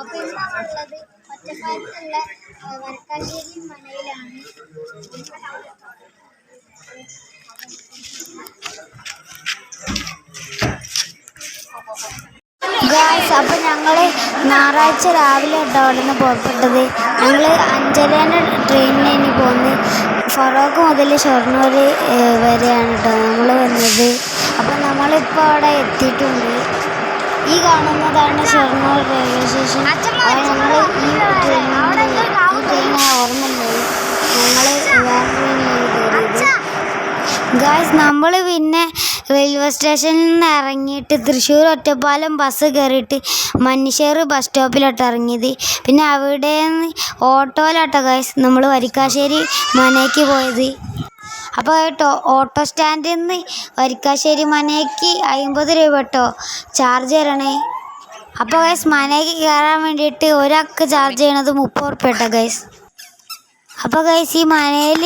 അപ്പോൾ ഇന്ന് നമ്മളുള്ളത് ഒറ്റപ്പാലത്തുള്ള വരക്കാശ്ശേരി മനയിലാണ്. അപ്പോൾ ഞങ്ങൾ ഞായറാഴ്ച രാവിലെ കേട്ടോ അവിടെ നിന്ന് പുറപ്പെട്ടത്. ഞങ്ങൾ 5:30 ട്രെയിനിന് പോകുന്നത്. ഫറോക്ക് മുതൽ ഷൊർണൂർ വരെയാണ് കേട്ടോ നമ്മൾ വന്നത്. അപ്പോൾ നമ്മളിപ്പോൾ അവിടെ എത്തിയിട്ടുണ്ട്. ഈ കാണുന്നതാണ് ഷൊർണൂർ റെയിൽവേ സ്റ്റേഷൻ. ഞങ്ങൾ ഈ ട്രെയിൻ ഓർമ്മയുണ്ടായി. ഞങ്ങൾ വേറെ ട്രെയിനിലാണ് കയറിയത്. നമ്മൾ പിന്നെ റെയിൽവേ സ്റ്റേഷനിൽ നിന്ന് ഇറങ്ങിയിട്ട് തൃശ്ശൂർ ഒറ്റപ്പാലം ബസ് കയറിയിട്ട് മഞ്ചേരി ബസ് സ്റ്റോപ്പിലോട്ട് ഇറങ്ങിയത്. പിന്നെ അവിടെ നിന്ന് ഓട്ടോയിലോട്ടോ നമ്മൾ വരിക്കാശ്ശേരി മനയ്ക്ക് പോയത്. അപ്പോൾ ഓട്ടോ സ്റ്റാൻഡിൽ നിന്ന് വരിക്കാശ്ശേരി മനയ്ക്ക് 50 രൂപ കേട്ടോ ചാർജ് തരണേ. അപ്പോൾ മനയ്ക്ക് കയറാൻ വേണ്ടിയിട്ട് ഒരാൾക്ക് ചാർജ് ചെയ്യണത് 30 രൂപ കേട്ടോ അപ്പോൾ ഈ മനയിൽ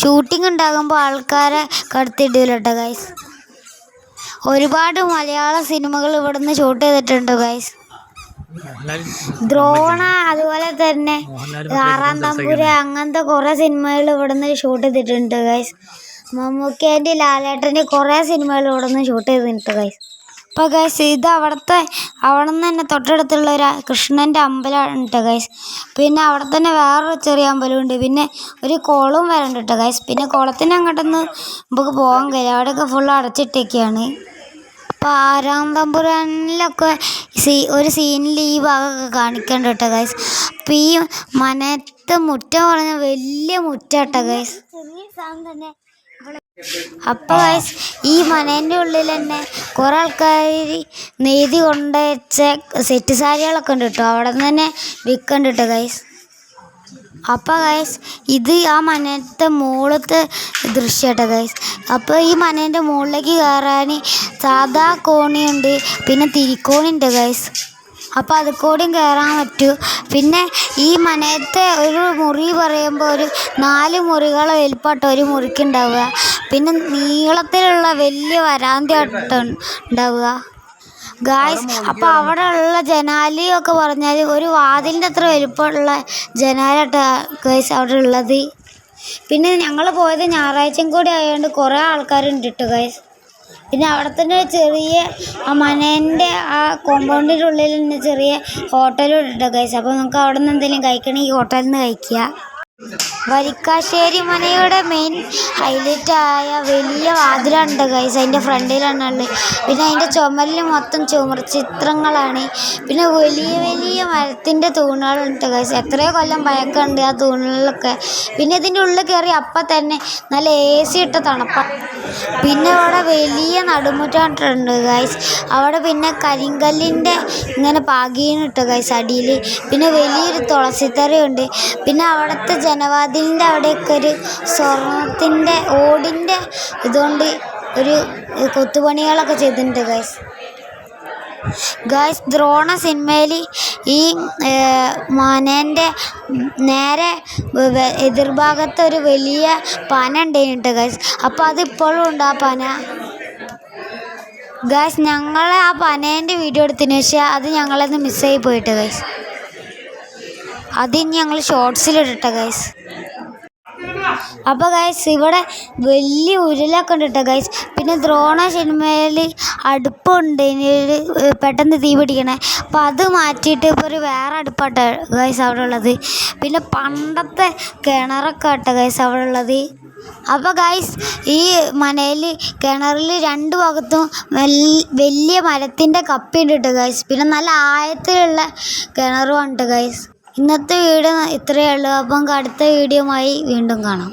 ഷൂട്ടിംഗ് ഉണ്ടാകുമ്പോൾ ആൾക്കാരെ കടത്തിയിടില്ല കേട്ടോ ഒരുപാട് മലയാള സിനിമകൾ ഇവിടെ നിന്ന് ഷൂട്ട് ചെയ്തിട്ടുണ്ട് ദ്രോണ, അതുപോലെ തന്നെ 6-ാം തമ്പുരാൻ, അങ്ങനത്തെ കുറേ സിനിമകൾ ഇവിടെ നിന്ന് ഷൂട്ട് ചെയ്തിട്ടുണ്ട് മമ്മൂക്കേൻ്റെ, ലാലേട്ടൻ്റെ കുറേ സിനിമകൾ ഇവിടെ നിന്ന് ഷൂട്ട് ചെയ്തിട്ടുണ്ട് അപ്പോൾ ഇത് അവിടെ നിന്ന് തന്നെ തൊട്ടടുത്തുള്ള ഒരു കൃഷ്ണൻ്റെ അമ്പലമാണ് കേട്ടോ പിന്നെ അവിടെ തന്നെ വേറൊരു ചെറിയ അമ്പലമുണ്ട്. പിന്നെ ഒരു കുളവും വരണ്ട് കേട്ടോ പിന്നെ കുളത്തിന് അങ്ങോട്ടൊന്നും നമുക്ക് പോകാൻ കഴിയില്ല, അവിടെയൊക്കെ ഫുൾ അടച്ചിട്ടൊക്കെയാണ്. അപ്പോൾ 6-ാം തമ്പുരാനിലൊക്കെ ഒരു സീനിൽ ഈ ഭാഗമൊക്കെ കാണിക്കണ്ട കേട്ടോ അപ്പോൾ ഈ മനത്തെ മുറ്റം പറഞ്ഞാൽ വലിയ മുറ്റം കേട്ടോ ചെറിയ സാധനം തന്നെ. അപ്പോൾ ഈ മനേൻ്റെ ഉള്ളിൽ തന്നെ കുറേ ആൾക്കാർ നെയ്തി കൊണ്ടുവച്ച സെറ്റ് സാരികളൊക്കെ ഉണ്ട് കേട്ടോ, അവിടെ നിന്ന് തന്നെ വിൽക്കണ്ട് കേട്ടോ അപ്പോൾ ഇത് ആ മനത്തെ മുകളിലത്തെ ദൃശ്യം കേട്ടോ അപ്പോൾ ഈ മനേൻ്റെ മുകളിലേക്ക് കയറാൻ സാധാ കോണിയുണ്ട്, പിന്നെ തിരിക്കോണി ഉണ്ട് അപ്പോൾ അത് കൂടിയും കയറാൻ പറ്റൂ. പിന്നെ ഈ മനയത്തെ ഒരു മുറി പറയുമ്പോൾ ഒരു 4 മുറികളെ വലിപ്പാട്ടോ ഒരു മുറിക്ക് ഉണ്ടാവുക. പിന്നെ നീളത്തിലുള്ള വലിയ വരാന്തയാട്ടോ ഉണ്ടാവുക അപ്പോൾ അവിടെ ഉള്ള ജനാലയൊക്കെ പറഞ്ഞാൽ ഒരു വാതിലിൻ്റെ അത്ര വലിപ്പമുള്ള ജനാലാട്ടോ അവിടെ ഉള്ളത്. പിന്നെ ഞങ്ങൾ പോയത് ഞായറാഴ്ചയും കൂടി ആയതുകൊണ്ട് കുറേ ആൾക്കാരുണ്ട് കേട്ടോ പിന്നെ അവിടെ തന്നെ ചെറിയ ആ മനേൻ്റെ ആ കോമ്പൗണ്ടിൻ്റെ ഉള്ളിൽ തന്നെ ചെറിയ ഹോട്ടലും ഉണ്ട് അപ്പോൾ നമുക്ക് അവിടെ നിന്ന് എന്തെങ്കിലും കഴിക്കണമെങ്കിൽ ഈ ഹോട്ടലിൽ നിന്ന് കഴിക്കുക. വരിക്കാശ്ശേരി മനയുടെ മെയിൻ ഹൈലൈറ്റായ വലിയ വാതിലുണ്ട് അതിൻ്റെ ഫ്രണ്ടിലാണ് ഉള്ളത്. പിന്നെ അതിൻ്റെ ചുമലിൽ മൊത്തം ചുമർ ചിത്രങ്ങളാണ്. പിന്നെ വലിയ വലിയ മരത്തിൻ്റെ തൂണുകളുണ്ട് എത്രയോ കൊല്ലം പഴക്കമുണ്ട് ആ തൂണുകളിലൊക്കെ. പിന്നെ ഇതിൻ്റെ ഉള്ളിൽ കയറി അപ്പം തന്നെ നല്ല AC ഇട്ട തണുപ്പാണ്. പിന്നെ അവിടെ വലിയ നടുമുറ്റമുണ്ട് അവിടെ പിന്നെ കരിങ്കല്ലിൻ്റെ ഇങ്ങനെ പാകിയിട്ടോ അടിയിൽ. പിന്നെ വലിയൊരു തുളസിത്തറയുണ്ട്. പിന്നെ അവിടുത്തെ ജനവാതിലിൻ്റെ അവിടെയൊക്കെ ഒരു സ്വർണത്തിൻ്റെ ഓടിൻ്റെ ഇതുകൊണ്ട് ഒരു കൊത്തുപണികളൊക്കെ ചെയ്തിട്ടുണ്ട് ദ്രോണ സിനിമയിൽ ഈ മനേൻ്റെ നേരെ എതിർഭാഗത്ത് ഒരു വലിയ പന ഉണ്ടായിരുന്നു അപ്പോൾ അതിപ്പോഴും ഉണ്ട് ആ പന ഞങ്ങൾ ആ പനേൻ്റെ വീഡിയോ എടുത്തതിന് ശേഷം അത് ഞങ്ങളൊന്ന് മിസ്സായി പോയിട്ട് അത് ഞങ്ങൾ ഷോർട്സിലിട്ടെ അപ്പോൾ ഇവിടെ വലിയ ഉരുളൊക്കെ ഉണ്ട് കേട്ടോ പിന്നെ ദ്രോണ സിനിമയിൽ അടുപ്പുണ്ട് ഇനി പെട്ടെന്ന് തീ പിടിക്കണേ. അപ്പോൾ അത് മാറ്റിയിട്ട് ഇപ്പോൾ ഒരു വേറെ അടുപ്പാട്ടോ അവിടെ ഉള്ളത്. പിന്നെ പണ്ടത്തെ കിണറൊക്കെ കേട്ടോ അവിടെ ഉള്ളത്. അപ്പോൾ ഈ മനയിൽ കിണറിൽ 2 ഭാഗത്തും വലിയ മരത്തിൻ്റെ കപ്പിയുണ്ട് കേട്ടോ പിന്നെ നല്ല ആഴത്തിലുള്ള കിണറുമാണ് കേട്ടോ ഇന്നത്തെ വീഡിയോ ഇത്രയേ ഉള്ളൂ. അപ്പം അടുത്ത വീഡിയോയുമായി വീണ്ടും കാണാം.